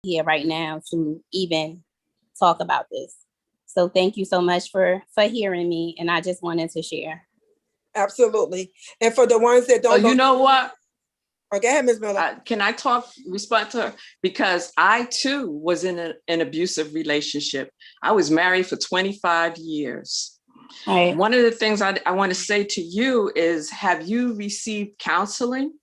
here right now to even talk about this. So thank you so much for hearing me. And I just wanted to share. Absolutely. And for the ones that don't you know what? Okay, go ahead, Ms. Miller. Can I respond to her? Because I too was in an abusive relationship. I was married for 25 years. Right. One of the things I want to say to you is, have you received counseling?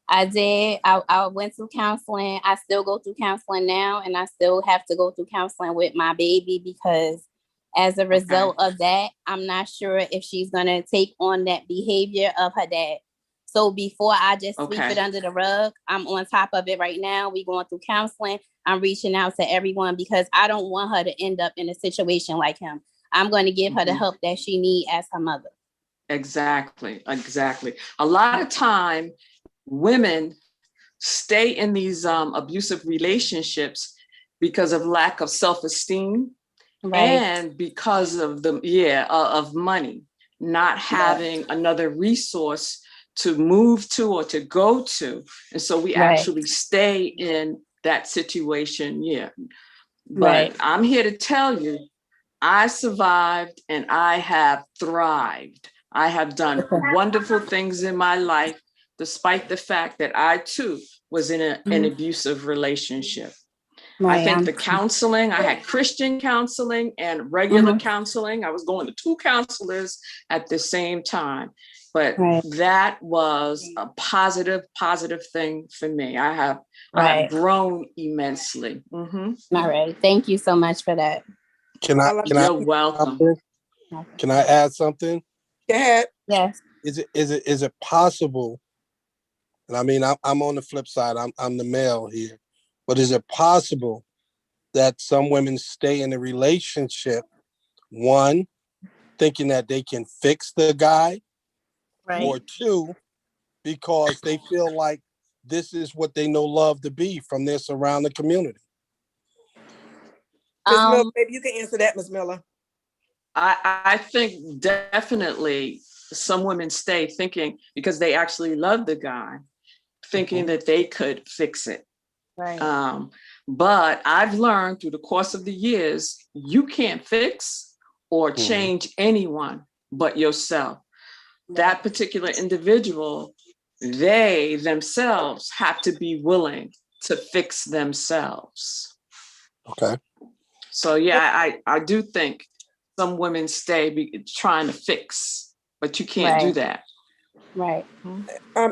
I did. I went through counseling. I still go through counseling now, and I still have to go through counseling with my baby because as a result of that, I'm not sure if she's going to take on that behavior of her dad. So before I just sweep it under the rug, I'm on top of it right now. We're going through counseling. I'm reaching out to everyone because I don't want her to end up in a situation like him. I'm going to give her the help that she needs as her mother. Exactly. A lot of time, women stay in these abusive relationships because of lack of self-esteem, and because of of money, not having another resource to move to or to go to. And so we actually stay in that situation. But I'm here to tell you, I survived and I have thrived. I have done wonderful things in my life, despite the fact that I too was in an abusive relationship. I think the counseling, I had Christian counseling and regular counseling. I was going to 2 counselors at the same time, but that was a positive thing for me. I have grown immensely. All right. Thank you so much for that. You're welcome. Can I add something? Go ahead. Yes. Is it possible? And I mean, I'm on the flip side. I'm the male here. But is it possible that some women stay in a relationship, one, thinking that they can fix the guy, or 2, because they feel like this is what they know love to be from their surrounding community? Ms. Miller, maybe you can answer that, Ms. Miller. I think definitely some women stay thinking, because they actually love the guy, thinking that they could fix it. But I've learned through the course of the years, you can't fix or change anyone but yourself. That particular individual, they themselves have to be willing to fix themselves. Okay. So I do think some women stay trying to fix, but you can't do that. Right.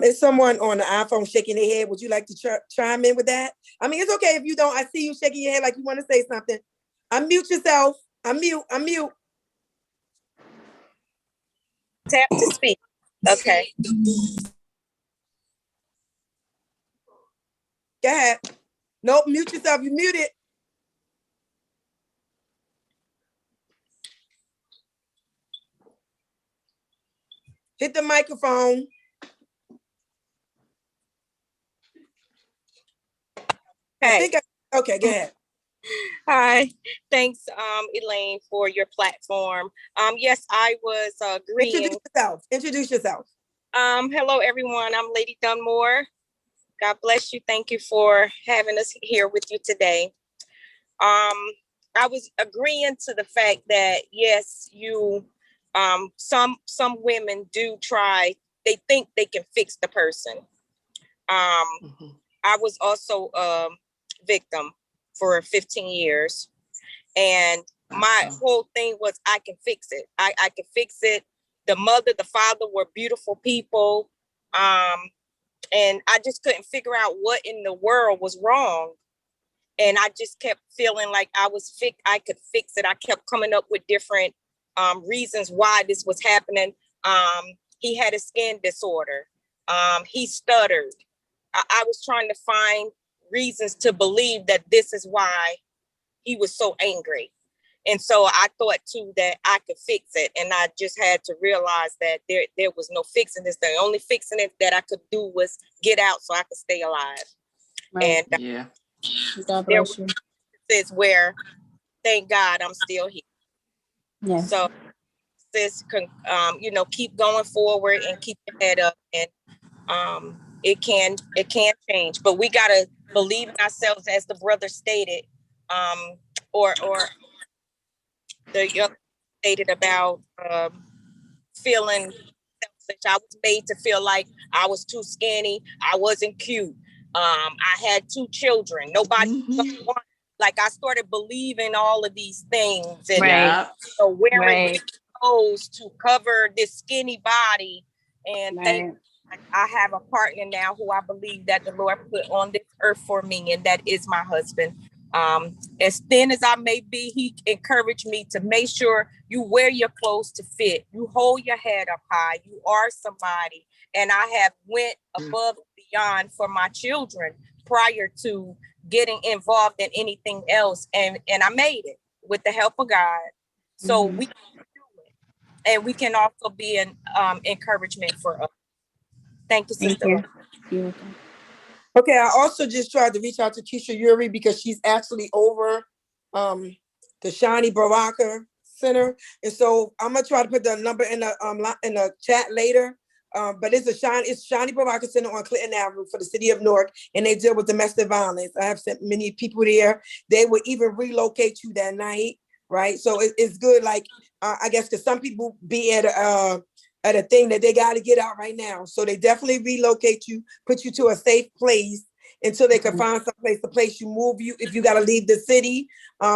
Is someone on the iPhone shaking their head? Would you like to chime in with that? I mean, it's okay if you don't. I see you shaking your head like you want to say something. Unmute yourself. Unmute. Tap to speak. Okay. Go ahead. Nope, mute yourself. You muted. Hit the microphone. Okay. Okay, go ahead. Hi. Thanks, Elaine, for your platform. Yes, I was agreeing. Introduce yourself. Hello, everyone. I'm Lady Dunmore. God bless you. Thank you for having us here with you today. I was agreeing to the fact that, yes, some women do try, they think they can fix the person. I was also a victim for 15 years. And my whole thing was, I can fix it. I can fix it. The mother, the father were beautiful people. And I just couldn't figure out what in the world was wrong. And I just kept feeling like I could fix it. I kept coming up with different reasons why this was happening. He had a skin disorder. He stuttered. I was trying to find reasons to believe that this is why he was so angry. And so I thought too that I could fix it. And I just had to realize that there was no fixing this. The only fixing it that I could do was get out so I could stay alive. And there was this where, thank God, I'm still here. Yeah. So this, keep going forward and keep your head up. And it can change, but we gotta believe in ourselves, as the brother stated, or the young stated about feeling selfish. I was made to feel like I was too skinny, I wasn't cute. I had 2 children. Nobody want, like, I started believing all of these things, and Right. so wearing Right. clothes to cover this skinny body. And Right. I have a partner now who I believe that the Lord put on this earth for me, and that is my husband. As thin as I may be, he encouraged me to make sure you wear your clothes to fit. You hold your head up high. You are somebody. And I have went above and beyond for my children prior to getting involved in anything else. And I made it with the help of God. So we can do it. And we can also be an encouragement for us. Thank you, Thank Sister. you. Okay, I also just tried to reach out to Keisha Yuri because she's actually over the Shani Baraka Center. And so I'm gonna try to put the number in the chat later. But it's Shani Baraka Center on Clinton Avenue for the city of Newark, and they deal with domestic violence. I have sent many people there. They would even relocate you that night, right? So it's good. Like I guess because some people be at a thing that they got to get out right now. So they definitely relocate you, put you to a safe place until they can find some place to place you, move you if you got to leave the city.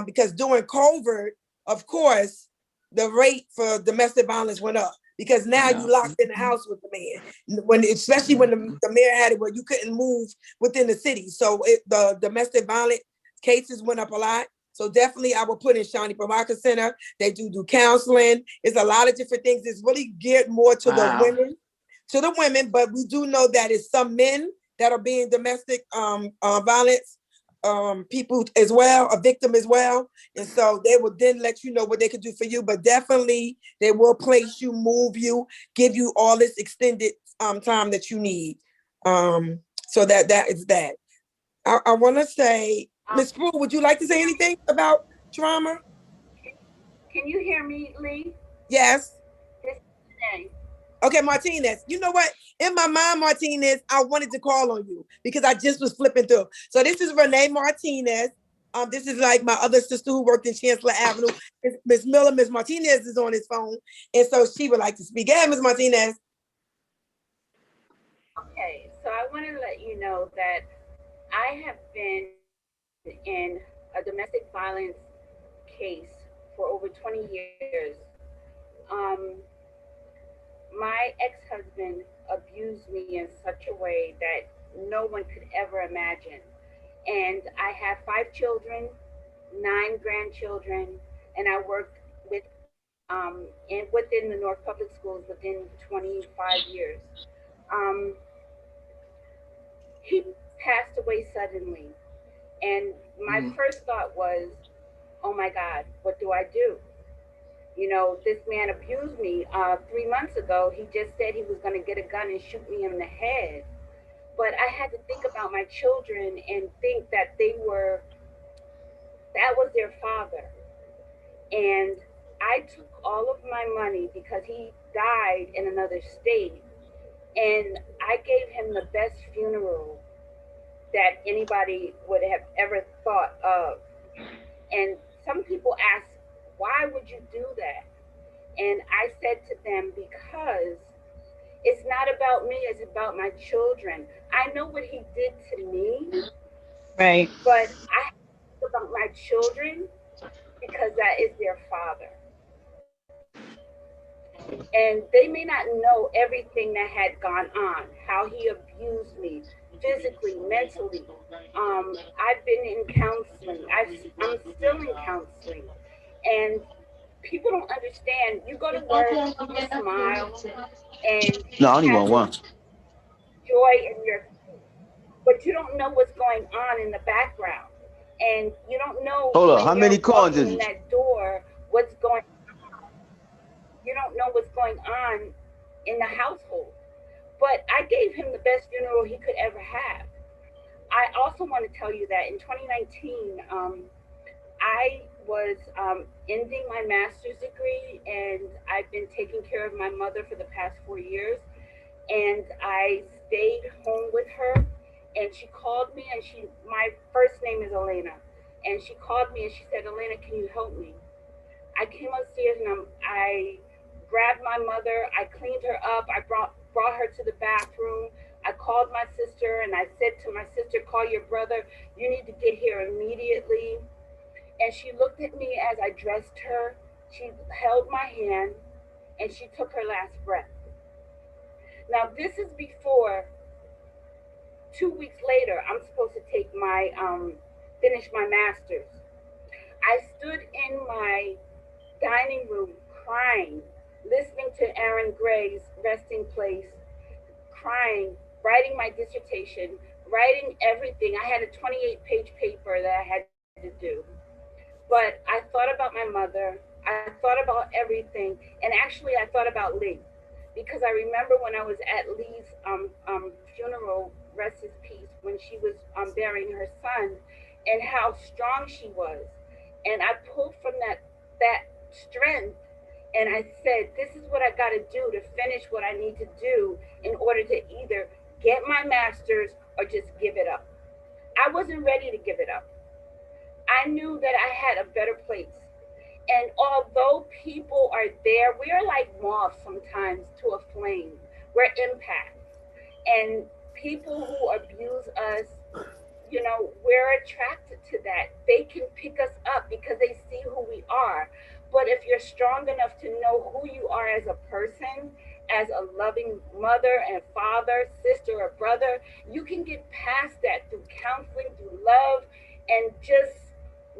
Because during COVID, of course, the rate for domestic violence went up because now you locked in the house with the man. Especially when the mayor had it where you couldn't move within the city. So the domestic violence cases went up a lot. So definitely I will put in Shani Baraka Center. They do counseling. It's a lot of different things. It's really geared more to the women, but we do know that it's some men that are being domestic violence people as well, a victim as well. And so they will then let you know what they can do for you, but definitely they will place you, move you, give you all this extended time that you need. So that is that. I want to say, Ms. Prue, would you like to say anything about trauma? Can you hear me, Lee? Yes. Renee. Okay, Martinez. You know what? In my mind, Martinez, I wanted to call on you because I just was flipping through. So this is Renee Martinez. This is like my other sister who worked in Chancellor Avenue. Miss Miller, Miss Martinez is on his phone. And so she would like to speak. Hey, Miss Martinez. Okay, so I want to let you know that I have been in a domestic violence case for over 20 years. My ex-husband abused me in such a way that no one could ever imagine. And I have 5 children, 9 grandchildren, and I worked with within the North Public Schools within 25 years. He passed away suddenly, and my first thought was, oh my God, what do I do? You know, this man abused me 3 months ago. He just said he was going to get a gun and shoot me in the head. But I had to think about my children and think that that was their father. And I took all of my money because he died in another state. And I gave him the best funeral that anybody would have ever thought of. And some people ask, why would you do that? And I said to them, because it's not about me, it's about my children. I know what he did to me, Right. but I think about my children because that is their father. And they may not know everything that had gone on, how he abused me physically, mentally. I've been in counseling. I'm still in counseling. And people don't understand. You go to work, you smile, and No, I you only have want one. joy in your, but you don't know what's going on in the background. And you don't know Hold up, when how many you're cards walking is in it? that door, what's going on. You don't know what's going on in the household. But I gave him the best funeral he could ever have. I also want to tell you that in 2019, I was ending my master's degree, and I've been taking care of my mother for the past 4 years. And I stayed home with her, and she called me, and my first name is Elena, and she called me and she said, Elena, can you help me? I came upstairs and I grabbed my mother, I cleaned her up, I brought her to the bathroom. I called my sister and I said to my sister, call your brother, you need to get here immediately. And she looked at me as I dressed her, she held my hand, and she took her last breath. Now this is before, 2 weeks later, I'm supposed to take my, finish my master's. I stood in my dining room crying, listening to Aaron Gray's Resting Place, crying, writing my dissertation, writing everything. I had a 28-page paper that I had to do. But I thought about my mother, I thought about everything, and actually I thought about Lee, because I remember when I was at Lee's funeral, rest his peace, when she was burying her son, and how strong she was. And I pulled from that strength, and I said, this is what I got to do to finish what I need to do in order to either get my master's or just give it up. I wasn't ready to give it up. I knew that I had a better place. And although people are there, we're like moths sometimes to a flame. We're empaths. And people who abuse us, you know, we're attracted to that. They can pick us up because they see who we are. But if you're strong enough to know who you are as a person, as a loving mother and father, sister or brother, you can get past that through counseling, through love, and just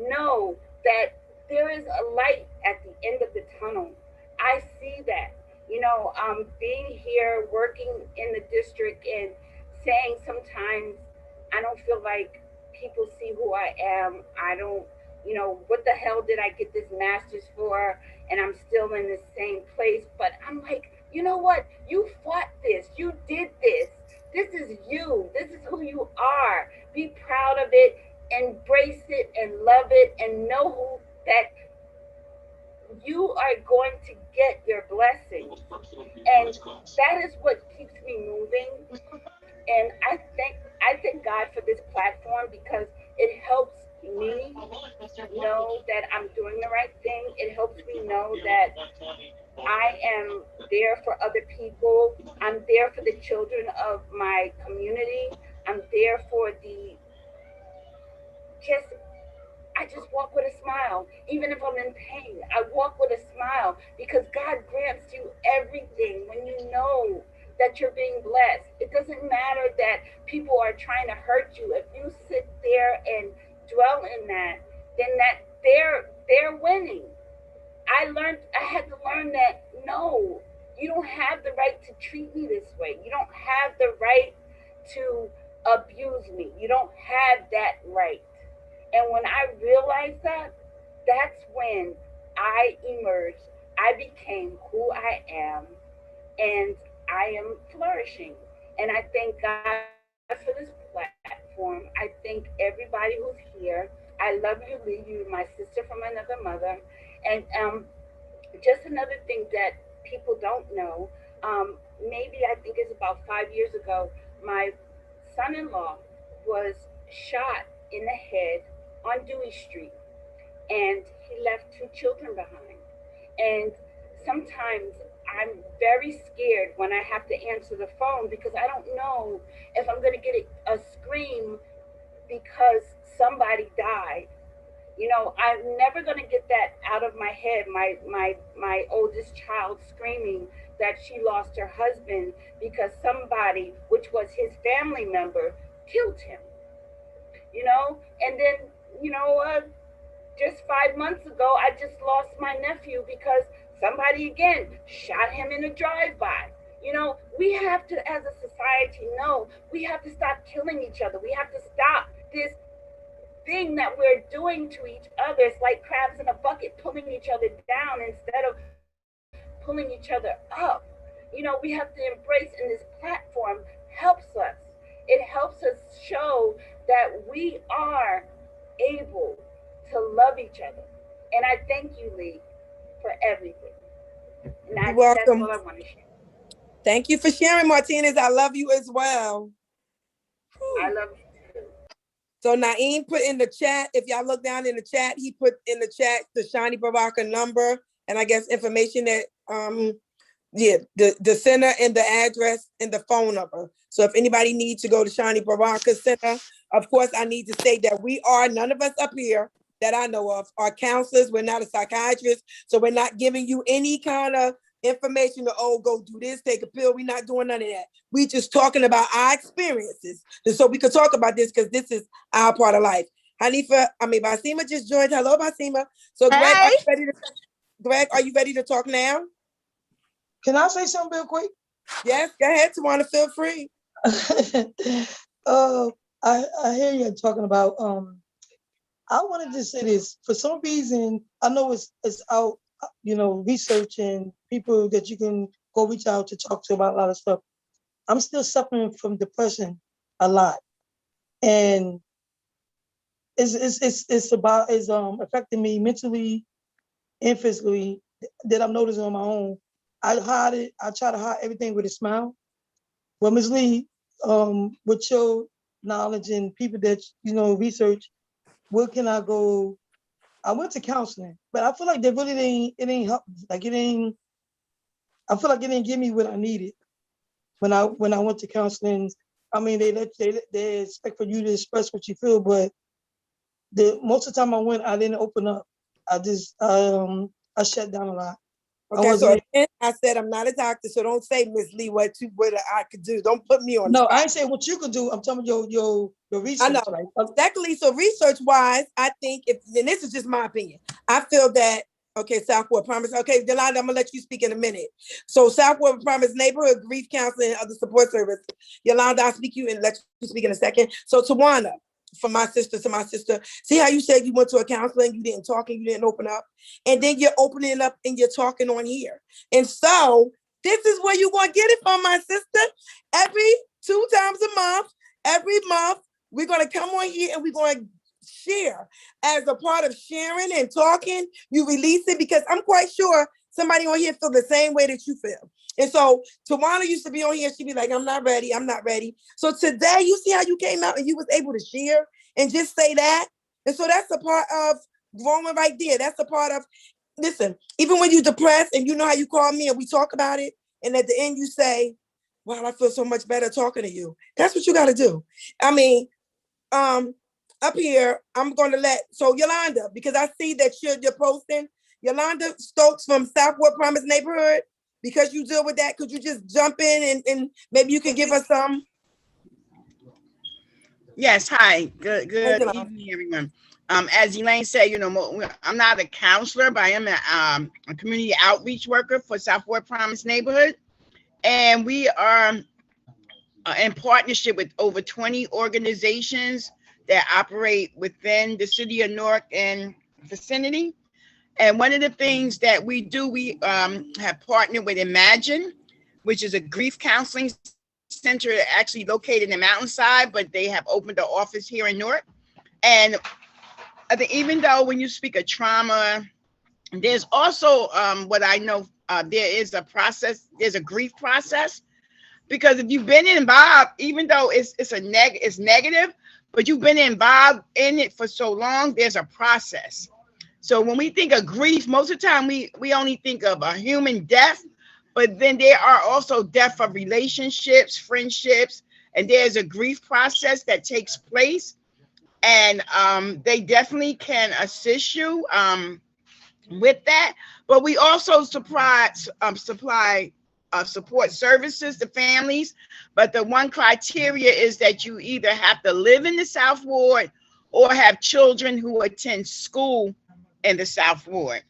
know that there is a light at the end of the tunnel. I see that. You know, being here, working in the district, and saying sometimes I don't feel like people see who I am. I don't, you know, what the hell did I get this master's for? And I'm still in the same place. But I'm like, you know what? You fought this. You did this. This is you. This is who you are. Be proud of it. Embrace it and love it, and know who that you are going to get your blessing. And that is what keeps me moving. And I thank God for this platform, because it helps me know that I'm doing the right thing. It helps me know that I am there for other people. I'm there for the children of my community. I'm there for I just walk with a smile. Even if I'm in pain, I walk with a smile, because God grants you everything when you know that you're being blessed. It doesn't matter that people are trying to hurt you. If you sit there and dwell in that, then they're winning. I had to learn that no, you don't have the right to treat me this way. You don't have the right to abuse me. You don't have that right. And when I realized that, that's when I emerged. I became who I am, and I am flourishing. And I thank God for this platform. I thank everybody who's here. I love you, Lee. You're my sister from another mother. And just another thing that people don't know, maybe I think it's about 5 years ago, my son-in-law was shot in the head on Dewey Street, and he left 2 children behind. And sometimes I'm very scared when I have to answer the phone, because I don't know if I'm going to get a scream because somebody died. You know, I'm never going to get that out of my head. My oldest child screaming that she lost her husband because somebody, which was his family member, killed him. You know, and then, you know, just 5 months ago, I just lost my nephew because somebody again shot him in a drive-by. You know, we have to, as a society, know we have to stop killing each other. We have to stop this thing that we're doing to each other. It's like crabs in a bucket, pulling each other down instead of pulling each other up. You know, we have to embrace, and this platform helps us. It helps us show that we are able to love each other. And I thank you, Lee, for everything. And You're welcome. That's all I want to share. Thank you for sharing, Martinez. I love you as well. I love you too. So Naeem put in the chat, if y'all look down in the chat, he put in the chat the Shani Baraka number and I guess information that the center and the address and the phone number. So if anybody needs to go to Shani Baraka Center, of course I need to say that we are, none of us up here that I know of are counselors. We're not a psychiatrist. So we're not giving you any kind of information to, oh, go do this, take a pill. We're not doing none of that. We just talking about our experiences. And so we could talk about this because this is our part of life. Basima just joined. Hello, Basima. So Greg, Hey. are you ready to talk now? Can I say something real quick? Yes, go ahead, Tawana, feel free. I hear you talking about, I wanted to say this. For some reason, I know it's out, researching people that you can go reach out to talk to about a lot of stuff. I'm still suffering from depression a lot. And it's affecting me mentally and physically that I'm noticing on my own. I hide it. I try to hide everything with a smile. Well, Ms. Lee, with your knowledge and people that, research, where can I go? I went to counseling, but I feel like it ain't help. I feel like it didn't give me what I needed when I went to counseling. I mean, they expect for you to express what you feel, but most of the time I went, I didn't open up. I just, I shut down a lot. Okay, so again, I said I'm not a doctor, so don't say, Ms. Lee, what I could do. Don't put me on. No, I ain't saying what you could do. I'm talking about your research. I know. Right? Exactly. So research-wise, I think and this is just my opinion, I feel that, okay, Southport Promise. Okay, Yolanda, I'm gonna let you speak in a minute. So Southport Promise Neighborhood Grief Counseling and Other Support Service. Yolanda, I'll speak you and let you speak in a second. So Tawana, from my sister to my sister, see how you said you went to a counselor and you didn't talk and you didn't open up, and then you're opening up and you're talking on here. And so this is where you're going to get it from, my sister. Every 2 times a month, every month, we're going to come on here and we're going to share. As a part of sharing and talking, you release it, because I'm quite sure somebody on here feel the same way that you feel. And so Tawana used to be on here, she'd be like, I'm not ready. So today, you see how you came out and you was able to share and just say that. And so that's a part of growing right there. That's a part of, listen, even when you're depressed and you know how you call me and we talk about it, and at the end you say, wow, I feel so much better talking to you. That's what you got to do. I mean, up here, I'm going to so Yolanda, because I see that you're posting, Yolanda Stokes from Southport Promise Neighborhood, because you deal with that, could you just jump in and maybe you could give us some? Yes, hi. Good evening, everyone. As Elaine said, I'm not a counselor, but I am a community outreach worker for Southport Promise Neighborhood. And we are in partnership with over 20 organizations that operate within the city of Newark and vicinity. And one of the things that we do, we have partnered with Imagine, which is a grief counseling center actually located in Mountainside, but they have opened an office here in Newark. And I think even though when you speak of trauma, there's also what I know, there is a process, there's a grief process, because if you've been involved, even though it's negative, but you've been involved in it for so long, there's a process. So when we think of grief, most of the time we only think of a human death, but then there are also death of relationships, friendships, and there's a grief process that takes place. And they definitely can assist you with that. But we also supply support services to families. But the one criteria is that you either have to live in the South Ward or have children who attend school in the South Ward.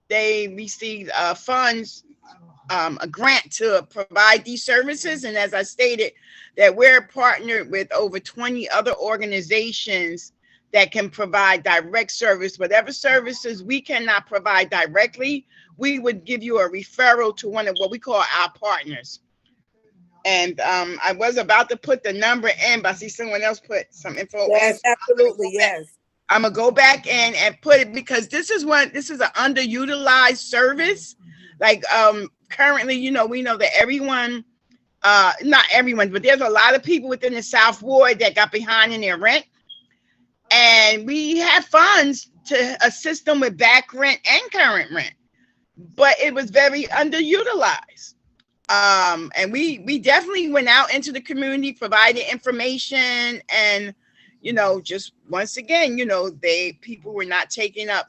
They received funds, a grant to provide these services. And as I stated, that we're partnered with over 20 other organizations that can provide direct service. Whatever services we cannot provide directly, we would give you a referral to one of what we call our partners. And I was about to put the number in, but I see someone else put some info. Yes, absolutely, yes. I'm gonna go back and put it, because this is an underutilized service. Like, currently, we know that everyone, not everyone, but there's a lot of people within the South Ward that got behind in their rent. And we have funds to assist them with back rent and current rent, but it was very underutilized. And we definitely went out into the community, provided information, and just once again, people were not taking up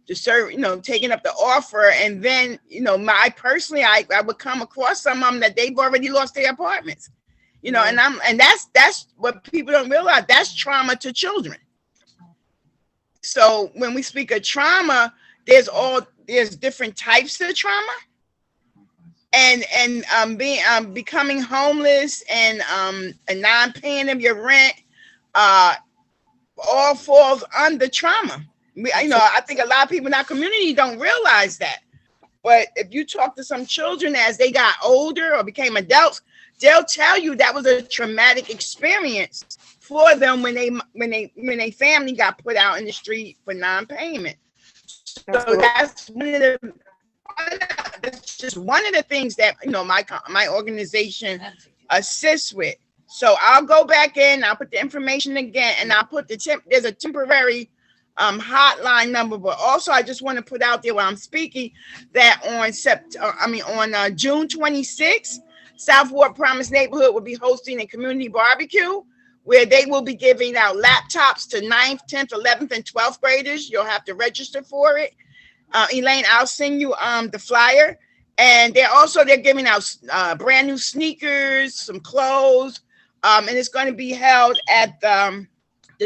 the taking up the offer. And then, I would come across some of them that they've already lost their apartments, and that's what people don't realize. That's trauma to children. So when we speak of trauma, there's different types of trauma, and becoming homeless and non-paying of your rent, all falls under trauma. I think a lot of people in our community don't realize that. But if you talk to some children as they got older or became adults, they'll tell you that was a traumatic experience for them when they family got put out in the street for non-payment. So that's just one of the things that my organization assists with. So I'll go back in, I'll put the information again, and I'll put there's a temporary hotline number. But also I just want to put out there while I'm speaking that on June 26th, South Ward Promise Neighborhood will be hosting a community barbecue where they will be giving out laptops to 9th, 10th, 11th, and 12th graders. You'll have to register for it. Elaine, I'll send you the flyer. And they're giving out brand new sneakers, some clothes, and it's going to be held at the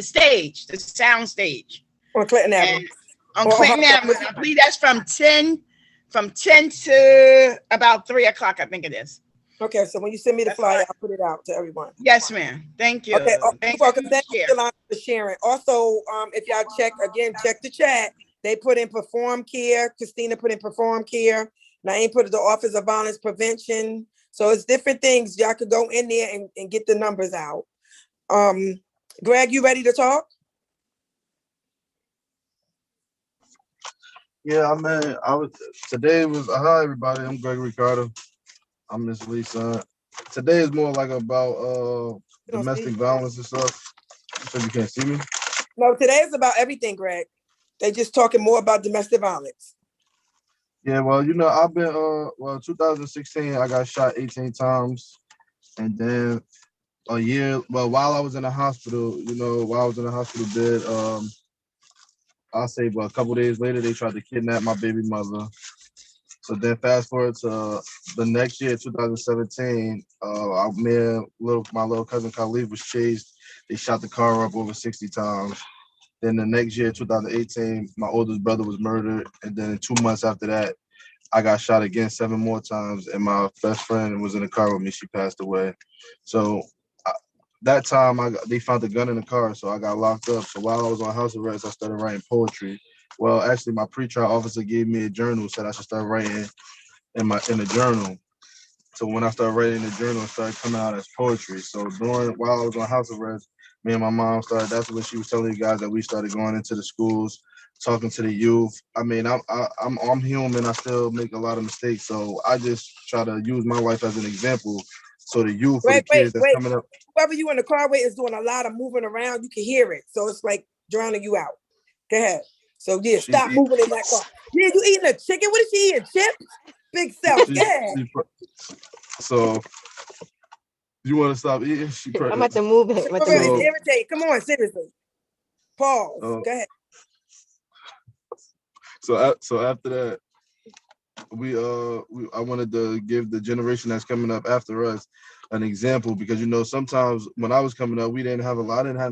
sound stage. On Clinton Avenue. On Clinton Avenue. I believe that's from 10 to about 3 o'clock, I think it is. Okay, so when you send me the flyer, I'll put it out to everyone. Yes, ma'am. Thank you. Okay, Thank welcome. you, Thank you, Yolanda, for sharing. Also, if y'all check the chat. They put in Perform Care. Christina put in Perform Care. Naeem put the Office of Violence Prevention. So it's different things. Y'all could go in there and get the numbers out. Greg, you ready to talk? Yeah, hi everybody. I'm Greg Ricardo. I'm Miss Lisa. Today is more like about domestic violence and stuff. You said you can't see me? No, today is about everything, Greg. They just talking more about domestic violence. Yeah, well, I've been 2016, I got shot 18 times. And then while I was in the hospital, bed, I'll say, a couple days later, they tried to kidnap my baby mother. So then fast forward to the next year, 2017, my little cousin Khalif was chased. They shot the car up over 60 times. Then the next year, 2018, my oldest brother was murdered. And then 2 months after that, I got shot again 7 more times. And my best friend was in the car with me. She passed away. So that time, they found the gun in the car. So I got locked up. So while I was on house arrest, I started writing poetry. Well, actually, my pretrial officer gave me a journal, said I should start writing in the journal. So when I started writing in the journal, it started coming out as poetry. So while I was on house arrest, me and my mom that's when she was telling you guys that we started going into the schools, talking to the youth. I mean, I'm human. I still make a lot of mistakes. So I just try to use my life as an example. So the youth, the kids that's coming up. Whoever you in the car with is doing a lot of moving around. You can hear it. So it's like drowning you out. Go ahead. So yeah, stop moving in that car. Yeah, you eating a chicken? What is she eating? Chips? Big self. Yeah. So you want to stop eating? I'm about to move it. Irritate. Come on, seriously. Pause. Go ahead. So after that, I wanted to give the generation that's coming up after us an example, because sometimes when I was coming up, I didn't have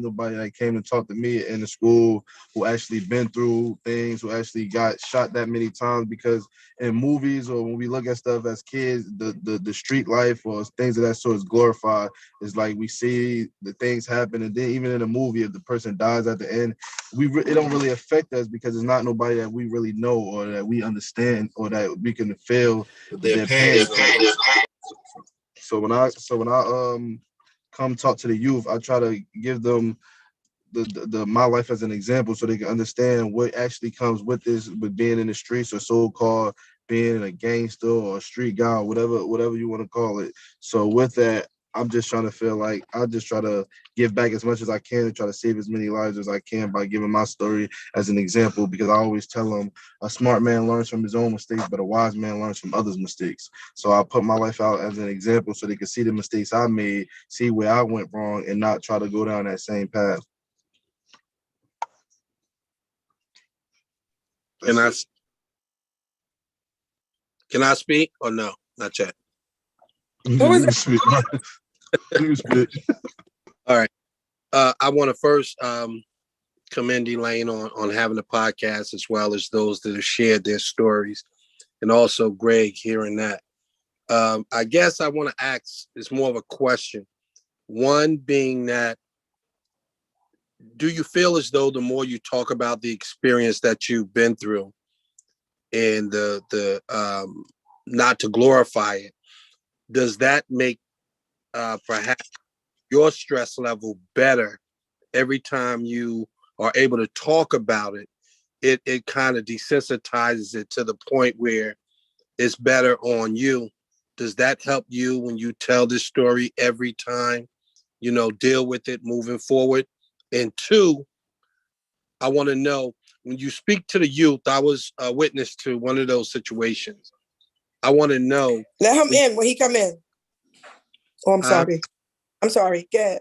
nobody that came and talked to me in the school who actually been through things, who actually got shot that many times. Because in movies or when we look at stuff as kids, the street life or things of that sort is glorified. It's like we see the things happen, and then even in a movie, if the person dies at the end, it don't really affect us because it's not nobody that we really know or that we understand or that we can feel their pain. So when I come talk to the youth, I try to give them my life as an example so they can understand what actually comes with being in the streets or so-called being a gangster or a street guy, whatever you want to call it. So with that, I'm just trying to feel like I just try to give back as much as I can and try to save as many lives as I can by giving my story as an example, because I always tell them a smart man learns from his own mistakes, but a wise man learns from others' mistakes. So I put my life out as an example so they can see the mistakes I made, see where I went wrong, and not try to go down that same path. Can I speak or no? Not yet. Who is that? You speak. All right. I want to first commend Elaine on having a podcast, as well as those that have shared their stories, and also Greg hearing that. I guess I want to ask, it's more of a question. One being that, do you feel as though the more you talk about the experience that you've been through, and the not to glorify it, does that make perhaps your stress level better every time you are able to talk about it? It kind of desensitizes it to the point where it's better on you. Does that help you when you tell this story every time, deal with it moving forward? And two, I want to know, when you speak to the youth, I was a witness to one of those situations. I want to know. Let him in when he come in. Oh, I'm sorry. I'm sorry. Go ahead.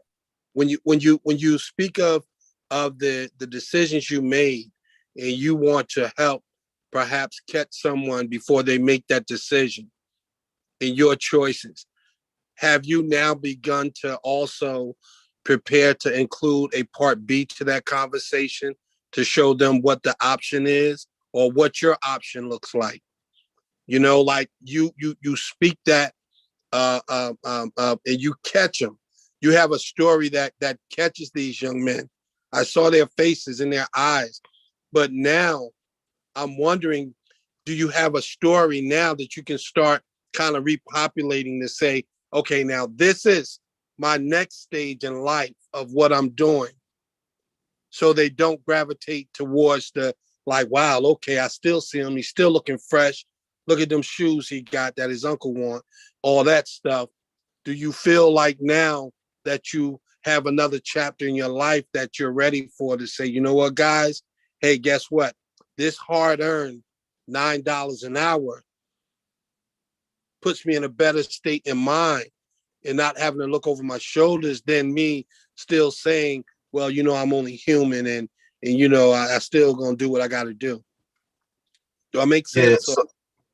When you speak of the decisions you made, and you want to help perhaps catch someone before they make that decision in your choices, have you now begun to also prepare to include a part B to that conversation to show them what the option is or what your option looks like? Like you speak that and you catch them. You have a story that catches these young men. I saw their faces and their eyes, but now I'm wondering, do you have a story now that you can start kind of repopulating to say, okay, now this is my next stage in life of what I'm doing, so they don't gravitate towards the, like, wow, okay, I still see him. He's still looking fresh. Look at them shoes he got that his uncle want, all that stuff. Do you feel like now that you have another chapter in your life that you're ready for to say, you know what, guys? Hey, guess what? This hard-earned $9 an hour puts me in a better state in mind and not having to look over my shoulders than me still saying, well, I'm only human and I still gonna do what I gotta do. Do I make sense?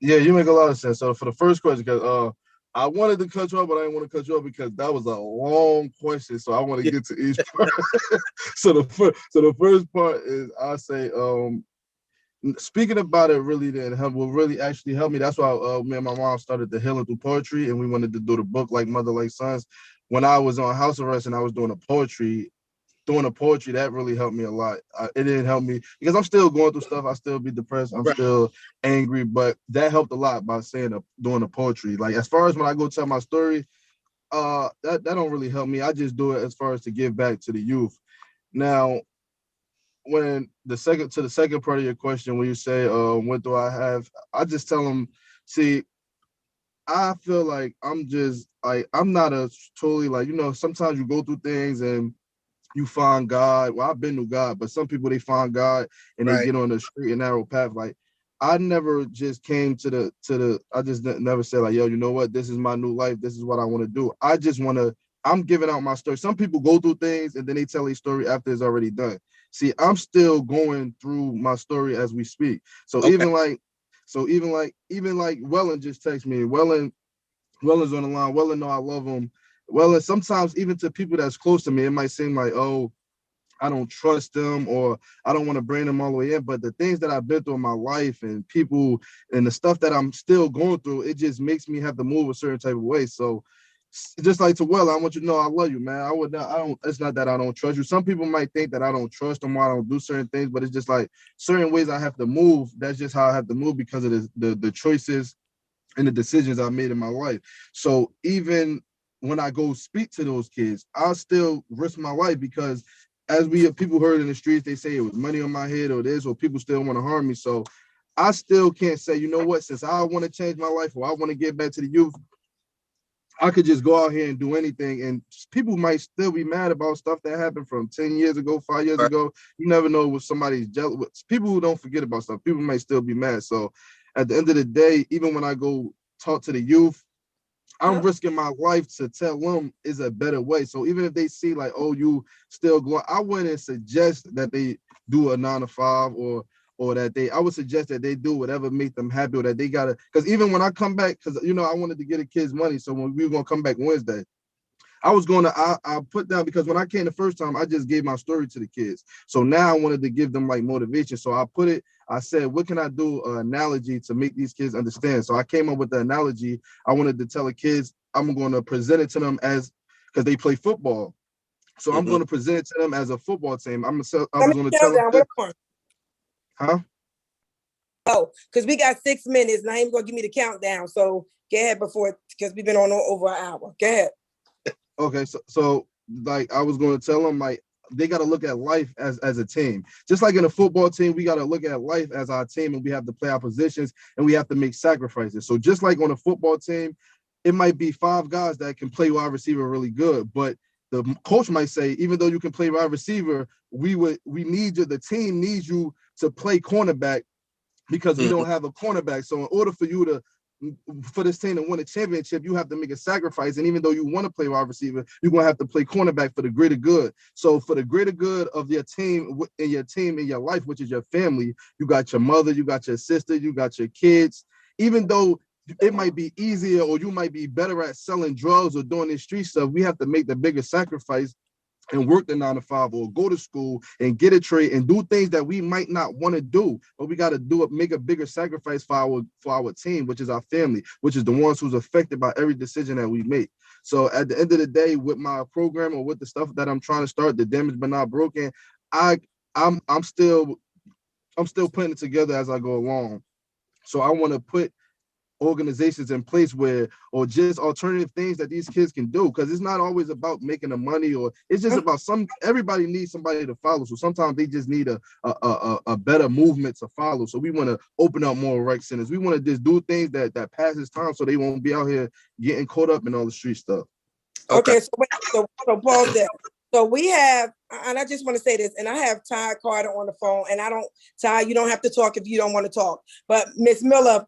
Yeah, you make a lot of sense. So for the first question, because I wanted to cut you off, but I didn't want to cut you off because that was a long question. So I want to get to each part. So the first part is, I say, speaking about it really didn't help. Will really actually help me. That's why me and my mom started the Healing Through Poetry, and we wanted to do the book Like Mother Like Sons. When I was on house arrest and I was doing the poetry, that really helped me a lot. It didn't help me because I'm still going through stuff. I still be depressed. I'm still angry, but that helped a lot by doing the poetry. Like, as far as when I go tell my story, that don't really help me. I just do it as far as to give back to the youth. Now, when the second part of your question, when you say, what do I have? I just tell them, see, I feel like I'm not a totally, like, sometimes you go through things and you find God. Well, I've been to God, but some people, they find God and they get on the straight and narrow path. Like, I never just came to I just never said, like, yo, you know what? This is my new life. This is what I want to do. I'm giving out my story. Some people go through things and then they tell a story after it's already done. See, I'm still going through my story as we speak. So even like Wellen just texted me. Wellen's on the line. Wellen know I love him. Well, sometimes even to people that's close to me, it might seem like, oh, I don't trust them or I don't want to bring them all the way in. But the things that I've been through in my life and people and the stuff that I'm still going through, it just makes me have to move a certain type of way. So just like to Well, I want you to know I love you, man. It's not that I don't trust you. Some people might think that I don't trust them or I don't do certain things, but it's just like certain ways I have to move. That's just how I have to move because of the choices and the decisions I made in my life. So even when I go speak to those kids, I'll still risk my life because as people heard in the streets, they say it was money on my head or this, or people still want to harm me. So I still can't say, you know what, since I want to change my life or I want to get back to the youth, I could just go out here and do anything. And people might still be mad about stuff that happened from 10 years ago, 5 years ago. You never know what somebody's jealous with. People who don't forget about stuff, people might still be mad. So at the end of the day, even when I go talk to the youth, I'm risking my life to tell them is a better way. So even if they see like, oh, you still go, I wouldn't suggest that they do a 9 to 5 or that I would suggest that they do whatever make them happy, or that they gotta, because even when I come back, because you know, I wanted to get the kids money. So when we were gonna come back Wednesday, I was going to, I put down, because when I came the first time, I just gave my story to the kids. So now I wanted to give them like motivation. So I said, what can I do an analogy to make these kids understand? So I came up with the analogy. I wanted to tell the kids, I'm going to present it to them as, because they play football. So I'm going to present it to them as a football team. I was going to tell them. Huh? Oh, because we got 6 minutes. Now he's going to give me the countdown. So go ahead because we've been on over an hour. Go ahead. Okay, so like I was going to tell them, like, they got to look at life as a team. Just like in a football team, we got to look at life as our team, and we have to play our positions, and we have to make sacrifices. So just like on a football team, it might be 5 guys that can play wide receiver really good, but the coach might say, even though you can play wide receiver, we need you, the team needs you to play cornerback because we don't have a cornerback. So in order for this team to win a championship, you have to make a sacrifice. And even though you want to play wide receiver, you're going to have to play cornerback for the greater good. So for the greater good of your team and your life, which is your family, you got your mother, you got your sister, you got your kids. Even though it might be easier or you might be better at selling drugs or doing this street stuff, we have to make the bigger sacrifice and work the 9 to 5 or go to school and get a trade and do things that we might not want to do, but we got to make a bigger sacrifice for our team, which is our family, which is the ones who's affected by every decision that we make. So at the end of the day, with my program or with the stuff that I'm trying to start, the Damaged but Not Broken, I'm still putting it together as I go along. So I want to put organizations in place or just alternative things that these kids can do, because it's not always about making the money, or it's just about everybody needs somebody to follow. So sometimes they just need a better movement to follow. So we want to open up more rec centers. We want to just do things that passes time, so they won't be out here getting caught up in all the street stuff. Okay, so pause there. So we have, and I just want to say this, and I have Ty Carter on the phone, and Ty, you don't have to talk if you don't want to talk. But Miss Miller,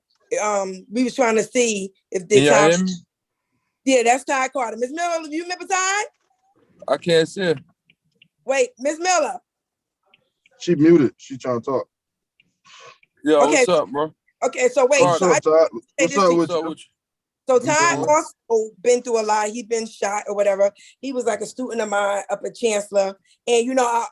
we was trying to see if this time. Yeah, that's Ty Carter. Miss Miller, you remember Ty? I can't see her. Wait, Miss Miller. She muted. She trying to talk. Yo, okay. What's up, bro? Okay, so wait. What's up, Ty? What's up with you? So Ty also been through a lot. He been shot or whatever. He was like a student of mine up at Chancellor. And, you know,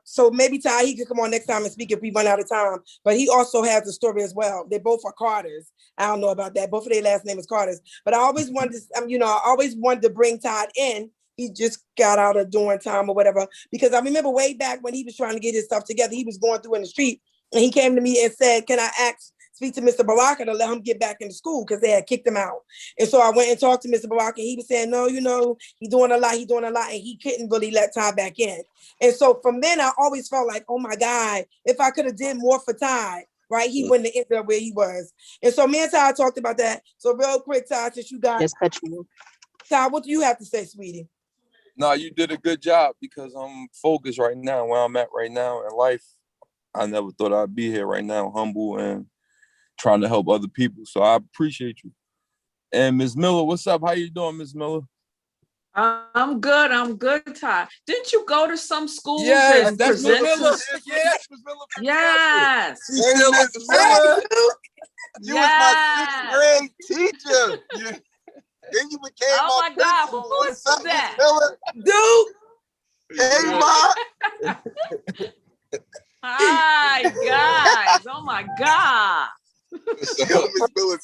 so maybe Ty, he could come on next time and speak if we run out of time. But he also has a story as well. They both are Carters. I don't know about that. Both of their last name is Carters. But I always wanted to, I always wanted to bring Todd in. He just got out of doing time or whatever. Because I remember way back when he was trying to get his stuff together, he was going through in the street. And he came to me and said, can I speak to Mr. Baraka to let him get back into school, because they had kicked him out. And so I went and talked to Mr. Baraka, and he was saying, no, he's doing a lot, and he couldn't really let Ty back in. And so from then, I always felt like, oh my God, if I could have did more for Ty, right, he wouldn't have ended up where he was. And so me and Ty talked about that. So real quick, Ty, since you got, Ty, what do you have to say, sweetie? No, you did a good job, because I'm focused right now, where I'm at right now in life. I never thought I'd be here right now, humble and trying to help other people. So I appreciate you. And Ms. Miller, what's up? How you doing, Ms. Miller? I'm good, Ty. Didn't you go to some schools? Yes, that's Ms. Miller. Yes, Ms. Miller. Yes. Hey, Ms. Miller. You was my 6th grade teacher. Then you became my God, who is that? Dude. Hey, Ma. Hi, guys. Oh, my God.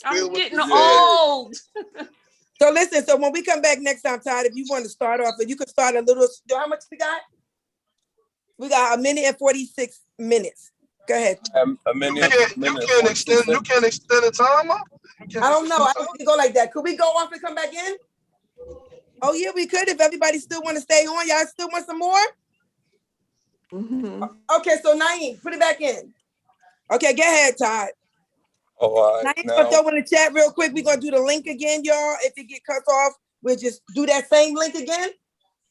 I'm getting old. So listen, so when we come back next time, Todd, if you want to start off, and you could start a little, how much we got? We got 1 minute and 46 minutes. Go ahead. A minute. You can't extend the time up? I don't know. I don't think it go like that. Could we go off and come back in? Oh yeah, we could, if everybody still want to stay on. Y'all still want some more? Mm-hmm. Okay, so Naeem, put it back in. Okay, go ahead, Todd. Oh, all And I right. ain't gonna Now, throw in the chat real quick. We're gonna do the link again, y'all. If it get cut off, we'll just do that same link again.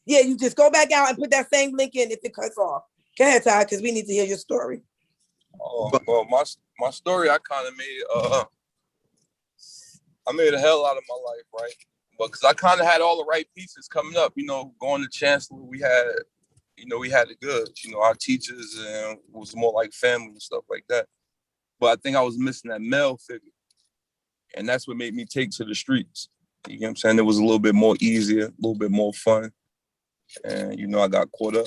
Yeah, you just go back out and put that same link in if it cuts off. Go ahead, Ty, because we need to hear your story. well, my story, I kind of made I made a hell out of my life, right? But because I kind of had all the right pieces coming up, you know, going to Chancellor, we had it good. You know, our teachers and it was more like family and stuff like that. But I think I was missing that male figure. And that's what made me take to the streets. You know what I'm saying? It was a little bit more easier, a little bit more fun. And, you know, I got caught up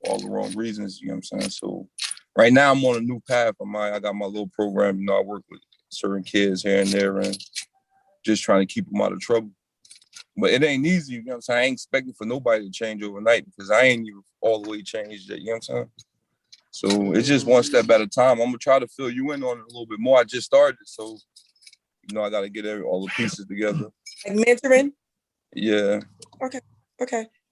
for all the wrong reasons, you know what I'm saying? So right now I'm on a new path. I got my little program, you know, I work with certain kids here and there and just trying to keep them out of trouble. But it ain't easy, you know what I'm saying? I ain't expecting for nobody to change overnight because I ain't even all the way changed yet, you know what I'm saying? So it's just one step at a time. I'm gonna try to fill you in on it a little bit more. I just started, so you know I gotta get all the pieces together. Like mentoring? Yeah. Okay.